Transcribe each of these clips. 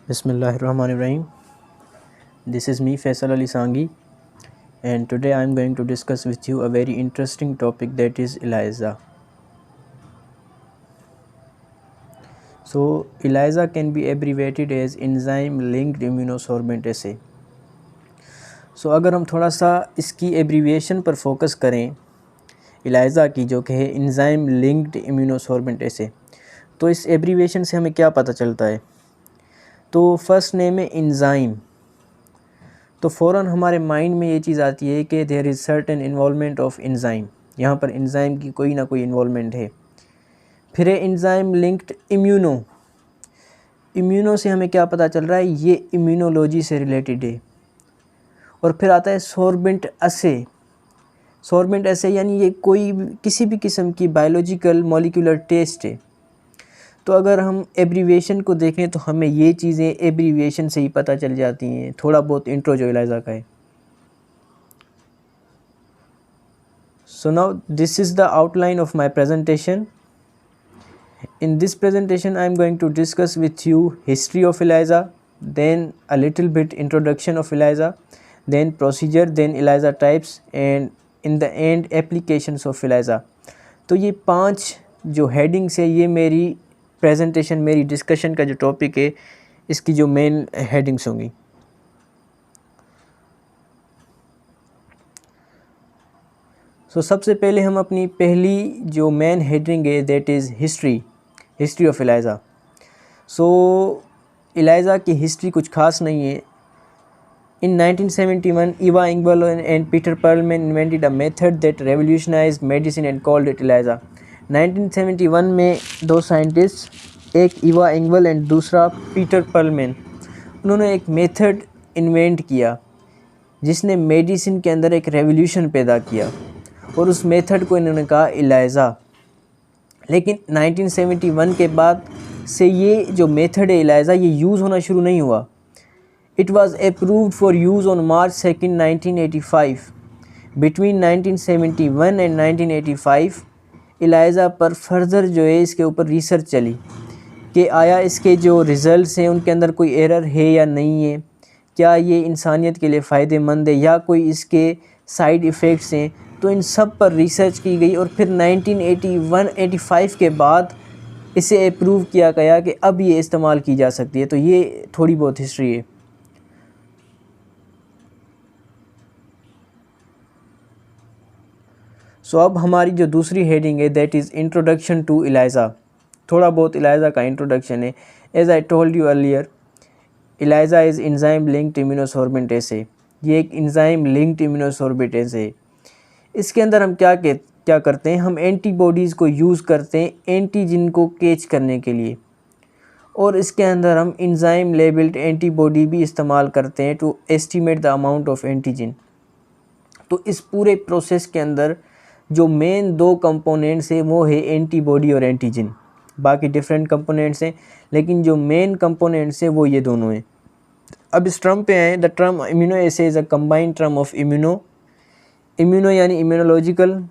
Bismillahirrahmanirrahim. This is me Faisal Ali Sangi, and today I am going to discuss with you a very interesting topic, that is ELISA. So ELISA can be abbreviated as enzyme linked immunosorbent assay. So अगर हम थोड़ा सा इसकी abbreviation पर focus करें ELISA की, जो कि है enzyme linked immunosorbent assay, तो इस एब्रीविएशन से हमें क्या पता चलता है। तो फर्स्ट नेम है एंजाइम, तो फ़ौरन हमारे माइंड में ये चीज़ आती है कि there is certain involvement of enzyme, यहाँ पर एंजाइम की कोई ना कोई इन्वॉल्वमेंट है। फिर है एंजाइम लिंक्ड इम्यूनो, इम्यूनो से हमें क्या पता चल रहा है, ये इम्यूनोलॉजी से रिलेटेड है। और फिर आता है सोर्बेंट असे, सोर्बेंट असे यानी ये कोई किसी भी किस्म की बायोलॉजिकल मॉलिक्यूलर टेस्ट है। तो अगर हम एब्रीविएशन को देखें तो हमें ये चीज़ें एब्रीविएशन से ही पता चल जाती हैं। थोड़ा बहुत इंट्रो जो ELISA का है। So now this is the outline of my presentation. In this presentation I am going to discuss with you history of ELISA, then a little bit introduction of ELISA, then procedure, then ELISA types, and in the end applications of ELISA. तो ये 5 जो headings है, ये मेरी presentation, मेरी discussion का जो topic है, इसकी जो मेन हेडिंग्स होंगी। सो सबसे पहले हम अपनी पहली जो मेन हेडिंग है, that is history of ELISA। So ELISA की हिस्ट्री कुछ खास नहीं है। In 1971, Eva Engvall and Peter Perlman invented a method that revolutionized medicine and called it ELISA. 1971 में दो साइंटिस्ट, एक ईवा एंगवल एंड दूसरा पीटर पर्लमैन, उन्होंने एक मेथड इन्वेंट किया जिसने मेडिसिन के अंदर एक रेवोल्यूशन पैदा किया, और उस मेथड को इन्होंने कहा ELISA। लेकिन 1971 के बाद से ये जो मेथड है ELISA, ये यूज़ होना शुरू नहीं हुआ। It was approved for use on March 2nd, 1985. Between 1971 and 1985 ELISA पर फर्दर जो है इसके ऊपर रिसर्च चली कि आया इसके जो रिज़ल्ट्स हैं उनके अंदर कोई एरर है या नहीं है, क्या ये इंसानियत के लिए फ़ायदेमंद है या कोई इसके साइड इफ़ेक्ट्स हैं। तो इन सब पर रिसर्च की गई और फिर 1981-85 के बाद इसे अप्रूव किया गया कि अब ये इस्तेमाल की जा सकती है। तो ये थोड़ी बहुत हिस्ट्री है। सो अब हमारी जो दूसरी हेडिंग है, that is introduction to ELISA। थोड़ा बहुत ELISA का इंट्रोडक्शन है। As I told you earlier, ELISA is enzyme linked immunosorbent assay. ये एक एंजाइम लिंक्ड इम्यूनोसॉर्बेंट एसे है। इसके अंदर हम क्या करते हैं, हम एंटीबॉडीज़ को यूज़ करते हैं एंटीजन को कैच करने के लिए, और इसके अंदर हम एंजाइम लेबल्ड एंटीबॉडी भी इस्तेमाल करते हैं to estimate the amount of antigen. तो इस पूरे प्रोसेस के अंदर जो मेन 2 कंपोनेंट्स है वो है एंटीबॉडी और एंटीजन। बाकी डिफरेंट कंपोनेंट्स हैं, लेकिन जो मेन कंपोनेंट्स हैं वो ये दोनों हैं। अब इस टर्म पे आए, the term immuno essay is a combined term of immuno यानी इम्यूनोलॉजिकल,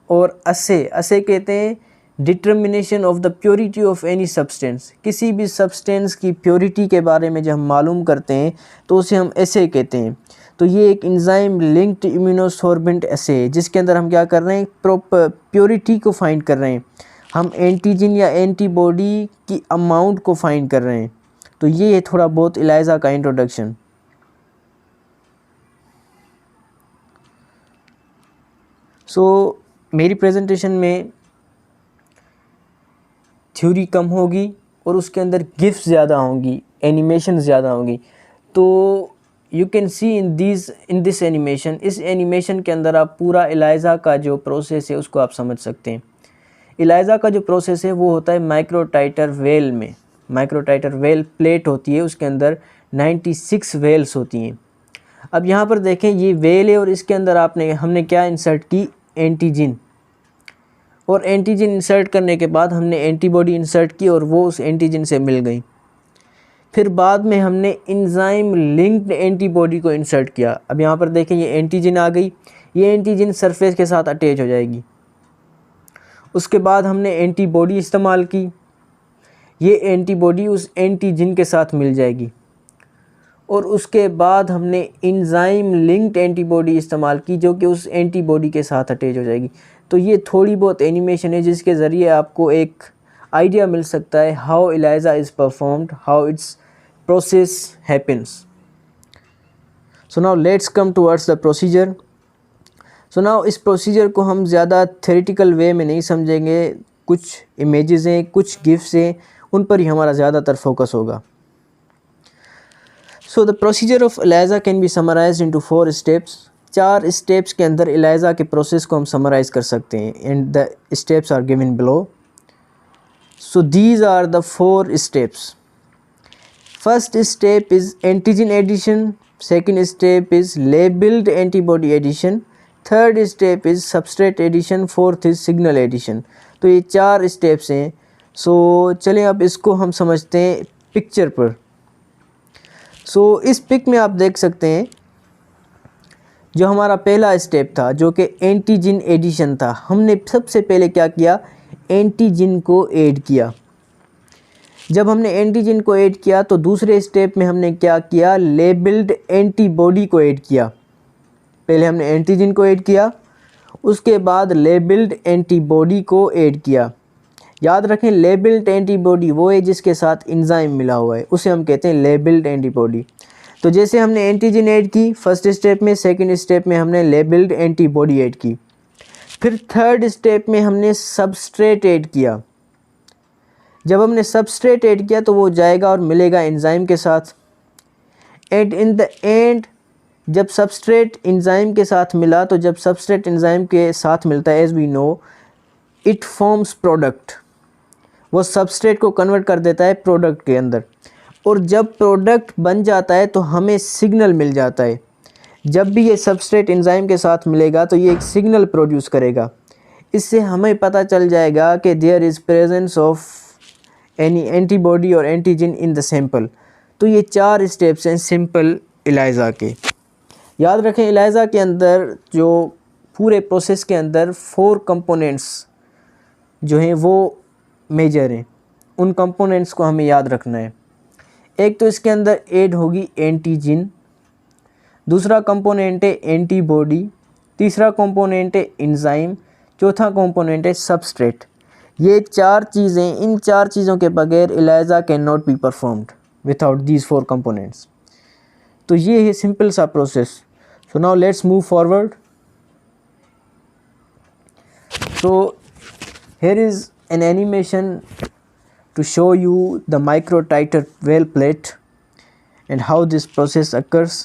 और असे कहते हैं determination of the purity of any substance. किसी भी सब्सटेंस की प्योरिटी के बारे में जब हम मालूम करते हैं तो उसे हम एसे कहते हैं। तो ये एक एंजाइम लिंक्ड इम्यूनोसॉर्बेंट एसे है, जिसके अंदर हम क्या कर रहे हैं, प्रॉपर प्योरिटी को फाइंड कर रहे हैं, हम एंटीजन या एंटीबॉडी की अमाउंट को फाइंड कर रहे हैं। तो ये है थोड़ा बहुत ELISA का इंट्रोडक्शन। सो मेरी प्रेजेंटेशन में थ्योरी कम होगी और उसके अंदर गिफ्ट ज़्यादा होंगी, एनिमेशन ज़्यादा होंगी। तो you can see in this animation, इस एनिमेशन के अंदर आप पूरा ELISA का जो प्रोसेस है उसको आप समझ सकते हैं। ELISA का जो प्रोसेस है वो होता है माइक्रोटाइटर वेल में। माइक्रोटाइटर वेल प्लेट होती है, उसके अंदर 96 वेल्स होती हैं। अब यहाँ पर देखें, ये वेल है और इसके अंदर हमने क्या इंसर्ट की, एंटीजन, और एंटीजन इंसर्ट करने के बाद हमने एंटीबॉडी इंसर्ट की और वो उस एंटीजन से मिल गई। फिर बाद में हमने एंजाइम लिंक्ड एंटीबॉडी को इंसर्ट किया। अब यहाँ पर देखें, ये एंटीजन आ गई, ये एंटीजन सरफेस के साथ अटैच हो जाएगी। उसके बाद हमने एंटीबॉडी इस्तेमाल की, ये एंटीबॉडी उस एंटीजन के साथ मिल जाएगी और उसके बाद हमने एंजाइम लिंक्ड एंटीबॉडी इस्तेमाल की जो कि उस एंटीबॉडी के साथ अटैच हो जाएगी। तो ये थोड़ी बहुत एनिमेशन है जिसके ज़रिए आपको एक आइडिया मिल सकता है how ELISA is performed, how it's process happens. So now let's come towards the procedure. So now इस प्रोसीजर को हम ज़्यादा थ्योरेटिकल वे में नहीं समझेंगे, कुछ इमेजेस हैं, कुछ गिफ्ट्स हैं, उन पर ही हमारा ज़्यादातर फोकस होगा। So the procedure of ELISA can be summarised into 4 steps. 4 steps के अंदर ELISA के प्रोसेस को हम समराइज़ कर सकते हैं and the steps are given below. So these are the 4 steps. First step is antigen addition, second step is labelled antibody addition, third step is substrate addition, fourth is signal addition. तो ये 4 steps हैं। सो चलें अब इसको हम समझते हैं picture पर। सो इस पिक में आप देख सकते हैं जो हमारा पहला स्टेप था जो कि एंटीजन एडिशन था। हमने सबसे पहले क्या किया, एंटीजन को ऐड किया। जब हमने एंटीजन को ऐड किया तो दूसरे स्टेप में हमने क्या किया, लेबल्ड एंटीबॉडी को ऐड किया। पहले हमने एंटीजन को ऐड किया, उसके बाद लेबल्ड एंटीबॉडी को ऐड किया। याद रखें लेबल्ड एंटीबॉडी वो है जिसके साथ एंजाइम मिला हुआ है, उसे हम कहते हैं लेबल्ड एंटीबॉडी। तो जैसे हमने एंटीजन ऐड की फर्स्ट स्टेप में, सेकंड स्टेप में हमने लेबल्ड एंटीबॉडी ऐड की, फिर थर्ड स्टेप में हमने सबस्ट्रेट ऐड किया। जब हमने सबस्ट्रेट ऐड किया तो वो जाएगा और मिलेगा एंजाइम के साथ। एंड इन द एंड जब सबस्ट्रेट एंजाइम के साथ मिला, तो जब सबस्ट्रेट एंजाइम के साथ मिलता है, as we know it forms product. वो सबस्ट्रेट को कन्वर्ट कर देता है प्रोडक्ट के अंदर, और जब प्रोडक्ट बन जाता है तो हमें सिग्नल मिल जाता है। जब भी ये सबस्ट्रेट एंजाइम के साथ मिलेगा तो ये एक सिग्नल प्रोड्यूस करेगा। इससे हमें पता चल जाएगा कि there is presence of any antibody और एंटीजन इन द सैंपल। तो ये 4 स्टेप्स हैं सिंपल ELISA के। याद रखें ELISA के अंदर जो पूरे प्रोसेस के अंदर 4 कंपोनेंट्स जो हैं वो मेजर हैं, उन कंपोनेंट्स को हमें याद रखना है। एक तो इसके अंदर ऐड होगी एंटीजन, दूसरा कंपोनेंट है एंटीबॉडी, तीसरा कंपोनेंट है एंजाइम, चौथा कंपोनेंट है सबस्ट्रेट। ये 4 चीज़ें, इन 4 चीज़ों के बगैर ELISA can not be performed without these 4 components. तो ये है सिंपल सा process. So now let's move forward. So here is an animation to show you the microtiter well plate and how this process occurs.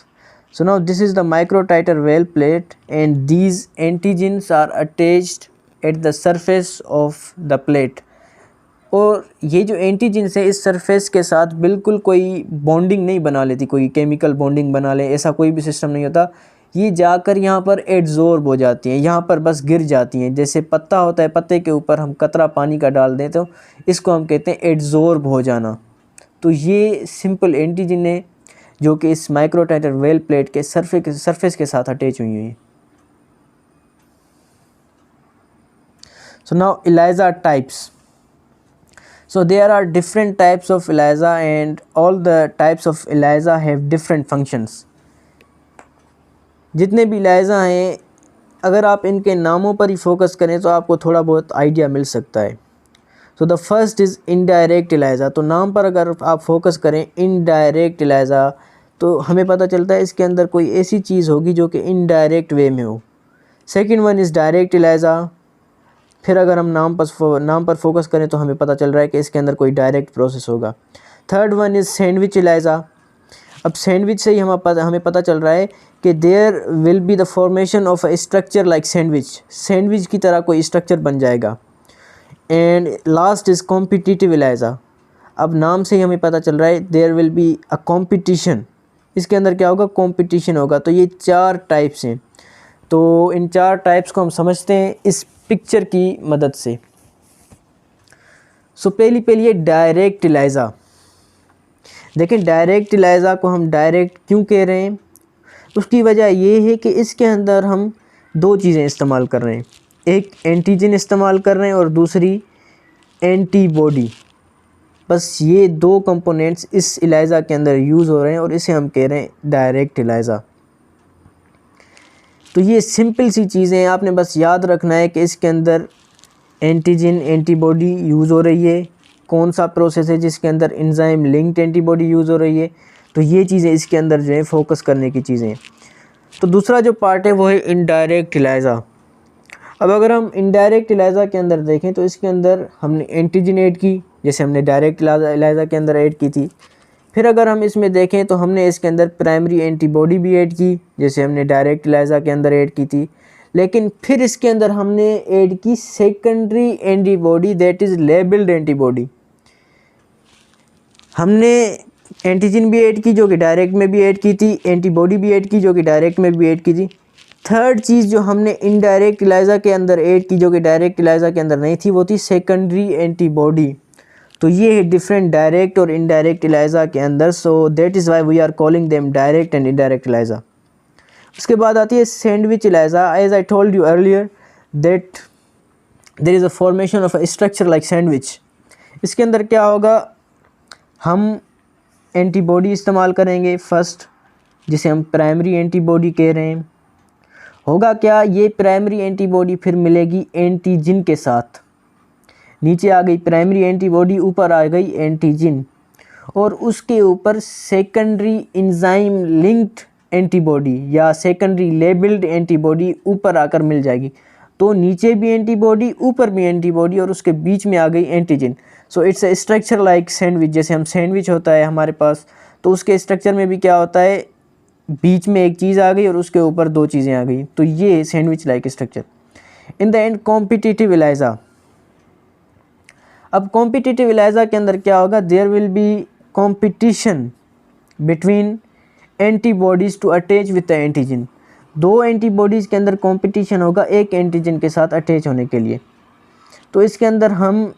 So now this is the microtiter well plate and these antigens are attached at the surface of the plate. और ये जो antigens है इस surface के साथ बिल्कुल कोई bonding नहीं बना लेती, कोई केमिकल बॉन्डिंग बना ले ऐसा कोई भी सिस्टम नहीं होता। ये जाकर यहाँ पर एड्जॉर्ब हो जाती हैं, यहाँ पर बस गिर जाती हैं। जैसे पत्ता होता है, पत्ते के ऊपर हम कतरा पानी का डाल दें तो इसको हम कहते हैं एड्जॉर्ब हो जाना। तो ये सिंपल एंटीजन है जो कि इस माइक्रोटाइटर वेल प्लेट के सरफेस के साथ अटैच हुई है। So now ELISA types. So there are different types of ELISA and all the types of ELISA have different functions. जितने भी ELISA हैं, अगर आप इनके नामों पर ही फोकस करें तो आपको थोड़ा बहुत आइडिया मिल सकता है। So the first is indirect ELISA। तो नाम पर अगर आप फोकस करें indirect ELISA तो हमें पता चलता है इसके अंदर कोई ऐसी चीज़ होगी जो कि इनडायरेक्ट वे में हो। Second one is direct ELISA। फिर अगर हम नाम पर फोकस करें तो हमें पता चल रहा है कि इसके अंदर कोई डायरेक्ट प्रोसेस होगा। Third one is sandwich ELISA। अब सैंडविच से ही हमें पता चल रहा है कि there will be the formation of a structure like sandwich की तरह कोई स्ट्रक्चर बन जाएगा। And last is competitive ELISA। अब नाम से ही हमें पता चल रहा है there will be a competition. इसके अंदर क्या होगा, कॉम्पिटिशन होगा। तो ये 4 टाइप्स हैं। तो इन 4 टाइप्स को हम समझते हैं इस पिक्चर की मदद से। सो पहली है डायरेक्ट ELISA। देखें डायरेक्ट ELISA को हम डायरेक्ट क्यों कह रहे हैं, उसकी वजह ये है कि इसके अंदर हम 2 चीज़ें इस्तेमाल कर रहे हैं, एक एंटीजन इस्तेमाल कर रहे हैं और दूसरी एंटीबॉडी। बस ये दो कंपोनेंट्स इस इलाइज़ा के अंदर यूज़ हो रहे हैं और इसे हम कह रहे हैं डायरेक्ट इलाइज़ा। तो ये सिंपल सी चीज़ें हैं, आपने बस याद रखना है कि इसके अंदर एंटीजन एंटीबॉडी यूज़ हो रही है, कौन सा प्रोसेस है जिसके अंदर एंजाइम लिंक्ड एंटीबॉडी यूज़ हो रही है। तो ये चीज़ें इसके अंदर जो है फोकस करने की चीज़ें हैं। तो दूसरा जो पार्ट है वो है इनडायरेक्ट इलाइज़ा। अब अगर हम इनडायरेक्ट इलाइज़ा के अंदर देखें तो इसके अंदर हमने एंटीजन ऐड की, जैसे हमने डायरेक्ट इलाइज़ा के अंदर ऐड की थी। फिर अगर हम इसमें देखें तो हमने इसके अंदर प्राइमरी एंटीबॉडी भी ऐड की, जैसे हमने डायरेक्ट इलाइज़ा के अंदर ऐड की थी। लेकिन फिर इसके अंदर हमने ऐड की secondary antibody, that is labelled antibody. हमने एंटीजन भी ऐड की जो कि डायरेक्ट में भी ऐड की थी, एंटीबॉडी भी ऐड की जो कि डायरेक्ट में भी ऐड की थी। थर्ड चीज़ जो हमने इनडायरेक्ट इलाइज़ा के अंदर ऐड की जो कि डायरेक्ट इलाइज़ा के अंदर नहीं थी, वो थी सेकेंडरी एंटीबॉडी। तो ये है डिफरेंट डायरेक्ट और इनडायरेक्ट इलाइज़ा के अंदर। So that is why we are calling them direct and indirect ELISA. उसके बाद आती है sandwich ELISA. As I told you earlier that there is a formation of a structure like sandwich. इसके अंदर क्या होगा, हम एंटीबॉडी इस्तेमाल करेंगे फर्स्ट, जिसे हम प्राइमरी एंटीबॉडी कह रहे हैं। होगा क्या, ये प्राइमरी एंटीबॉडी फिर मिलेगी एंटीजन के साथ। नीचे आ गई प्राइमरी एंटीबॉडी, ऊपर आ गई एंटीजन, और उसके ऊपर सेकेंडरी एंजाइम लिंक्ड एंटीबॉडी या सेकेंडरी लेबल्ड एंटीबॉडी ऊपर आकर मिल जाएगी। तो नीचे भी एंटीबॉडी, ऊपर भी एंटीबॉडी, और उसके बीच में आ गई antigen. So it's a structure like sandwich. जैसे हम सैंडविच होता है हमारे पास, तो उसके स्ट्रक्चर में भी क्या होता है, बीच में एक चीज़ आ गई और उसके ऊपर दो चीज़ें आ गई। तो ये sandwich like structure. In the end competitive ELISA. अब कॉम्पिटिटिव इलाइज़ा के अंदर क्या होगा, there will be competition between antibodies to attach with the antigen. दो एंटीबॉडीज़ के अंदर कंपटीशन होगा एक एंटीजन के साथ अटैच होने के लिए। तो इसके अंदर हम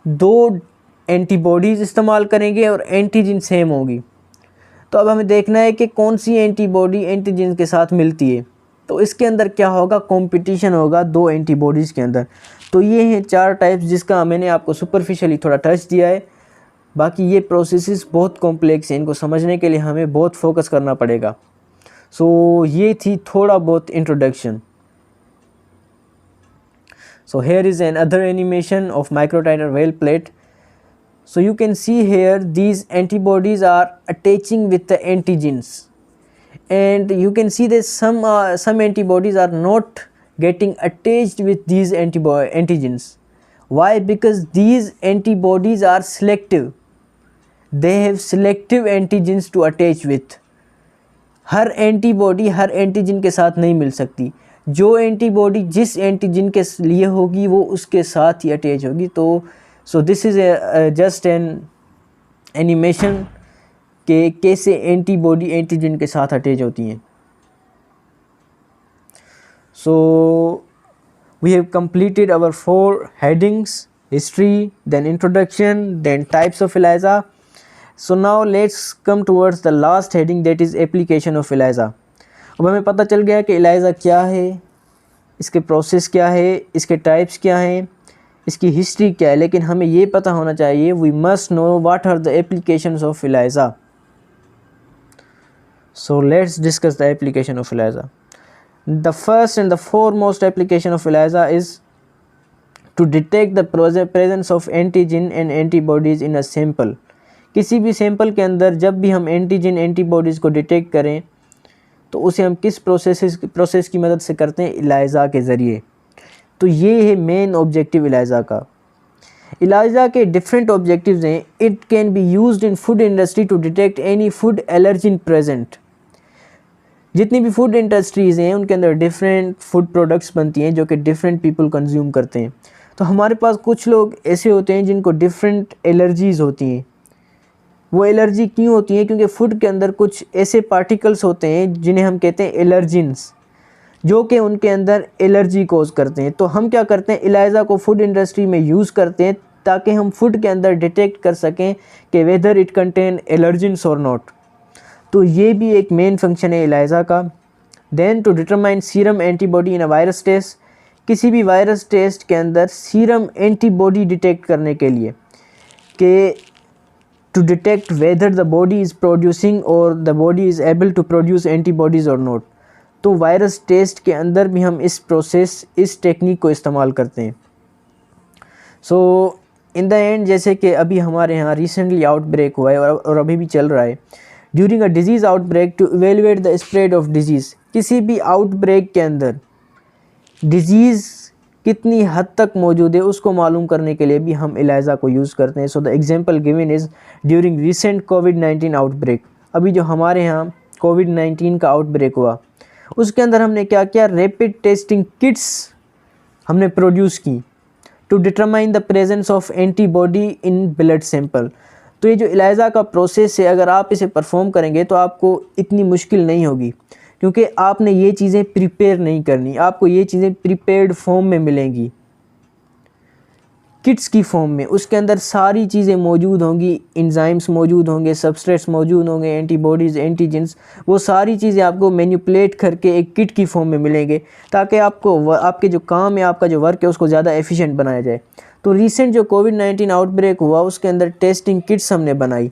दो एंटीबॉडीज़ इस्तेमाल करेंगे और एंटीजन सेम होगी। तो अब हमें देखना है कि कौन सी एंटीबॉडी एंटीजन के साथ मिलती है। तो इसके अंदर क्या होगा, कंपटीशन होगा दो एंटीबॉडीज़ के अंदर। तो ये हैं चार टाइप्स जिसका मैंने आपको सुपरफिशियली थोड़ा टच दिया है। बाकी ये प्रोसेसेस बहुत कॉम्प्लेक्स हैं, इनको समझने के लिए हमें बहुत फोकस करना पड़ेगा। सो ये थी थोड़ा बहुत introduction. So here is another animation of microtiter well plate. So you can see here these antibodies are attaching with the antigens, and you can see that some antibodies are not getting attached with these antigens. Why? Because these antibodies are selective. They have selective antigens to attach with. Her antibody her antigen के साथ नहीं मिल सकती। जो antibody जिस antigen के लिए होगी वो उसके साथ ही अटैच होगी। तो so this is just an animation के कैसे एंटीबॉडी एंटीजन के साथ अटैच होती हैं। So we have completed our 4 headings, history, then introduction, then types of ELISA. So now let's come towards the last heading, that is application of ELISA. अब हमें पता चल गया कि ELISA क्या है, इसके प्रोसेस क्या है, इसके टाइप्स क्या हैं, इसकी हिस्ट्री क्या है, लेकिन हमें ये पता होना चाहिए, we must know what are the applications of ELISA. So let's discuss the application of ELISA. The first and the foremost application of ELISA is to detect the presence of antigen and antibodies in a sample. किसी भी sample के अंदर जब भी हम antigen antibodies को detect करें तो उसे हम किस प्रोसेस की मदद से करते हैं, इलाइज़ा के ज़रिए. तो ये है मेन ऑब्जेक्टिव इलाइज़ा का. इलाइज़ा के डिफरेंट ऑब्जेक्टिव्स हैं. It can be used in food industry to detect any food allergen present. जितनी भी फूड इंडस्ट्रीज़ हैं उनके अंदर डिफरेंट फूड प्रोडक्ट्स बनती हैं जो कि डिफरेंट पीपल कंज्यूम करते हैं. तो हमारे पास कुछ लोग ऐसे होते हैं जिनको डिफरेंट एलर्जीज़ होती हैं. वो एलर्जी क्यों होती है? क्योंकि फ़ूड के अंदर कुछ ऐसे पार्टिकल्स होते हैं जिन्हें हम कहते हैं एलर्जिन्स, जो कि उनके अंदर एलर्जी कोज करते हैं. तो हम क्या करते हैं, इलाइज़ा को फूड इंडस्ट्री में यूज़ करते हैं ताकि हम फूड के अंदर डिटेक्ट कर सकें कि वेदर इट कंटेन एलर्जिन्स और नॉट. तो ये भी एक मेन फंक्शन है इलाइज़ा का. Then to determine serum antibody in a virus test. किसी भी वायरस टेस्ट के अंदर सीरम एंटीबॉडी डिटेक्ट करने के लिए कि to detect whether the body is producing or the body is able to produce antibodies or not। तो virus test के अंदर भी हम इस टेक्निक को इस्तेमाल करते हैं। सो इन द एंड, जैसे कि अभी हमारे यहाँ रिसेंटली आउटब्रेक हुआ है और अभी भी चल रहा है, during a disease outbreak to evaluate the spread of disease, किसी भी आउटब्रेक के अंदर डिजीज़ कितनी हद तक मौजूद है उसको मालूम करने के लिए भी हम इलाइज़ा को यूज़ करते हैं। So the example given is during recent covid outbreak. अभी जो हमारे यहाँ कोविड-19 का आउटब्रेक हुआ उसके अंदर हमने क्या किया, रैपिड टेस्टिंग किट्स हमने प्रोड्यूस की to determine the presence of antibody in blood sample. तो ये जो इलाइज़ा का प्रोसेस है, अगर आप इसे परफॉर्म करेंगे तो आपको इतनी मुश्किल नहीं होगी, क्योंकि आपने ये चीज़ें प्रिपेयर नहीं करनी, आपको ये चीज़ें प्रिपेयर्ड फॉर्म में मिलेंगी, किट्स की फॉर्म में। उसके अंदर सारी चीज़ें मौजूद होंगी, एंजाइम्स मौजूद होंगे, सबस्ट्रेट्स मौजूद होंगे, एंटीबॉडीज़, एंटीजेंस, वो सारी चीज़ें आपको मैनिपुलेट करके एक किट की फॉर्म में मिलेंगे, ताकि आपको आपके जो काम है, आपका जो वर्क है, उसको ज़्यादा एफिशिएंट बनाया जाए। तो रिसेंट जो कोविड-19 आउटब्रेक हुआ उसके अंदर टेस्टिंग किट्स हमने बनाई।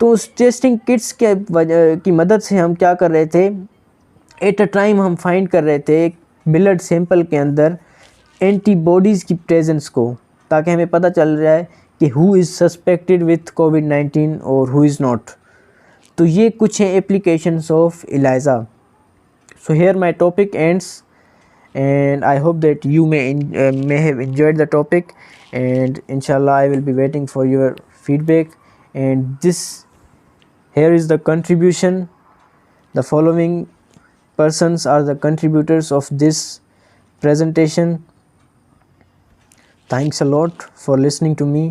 तो उस टेस्टिंग किट्स की मदद से हम क्या कर रहे थे, एट अ टाइम हम फाइंड कर रहे थे ब्लड सैंपल के अंदर एंटीबॉडीज़ की प्रेजेंस को, ताकि हमें पता चल जाए कि हु इज़ सस्पेक्टेड विथ कोविड-19 और हु इज़ नॉट। तो ये कुछ हैं applications of ELISA. So here my topic ends and I hope that you may have enjoyed the topic, and inshallah I will be waiting for your feedback. And here is the contribution. The following persons are the contributors of this presentation. Thanks a lot for listening to me.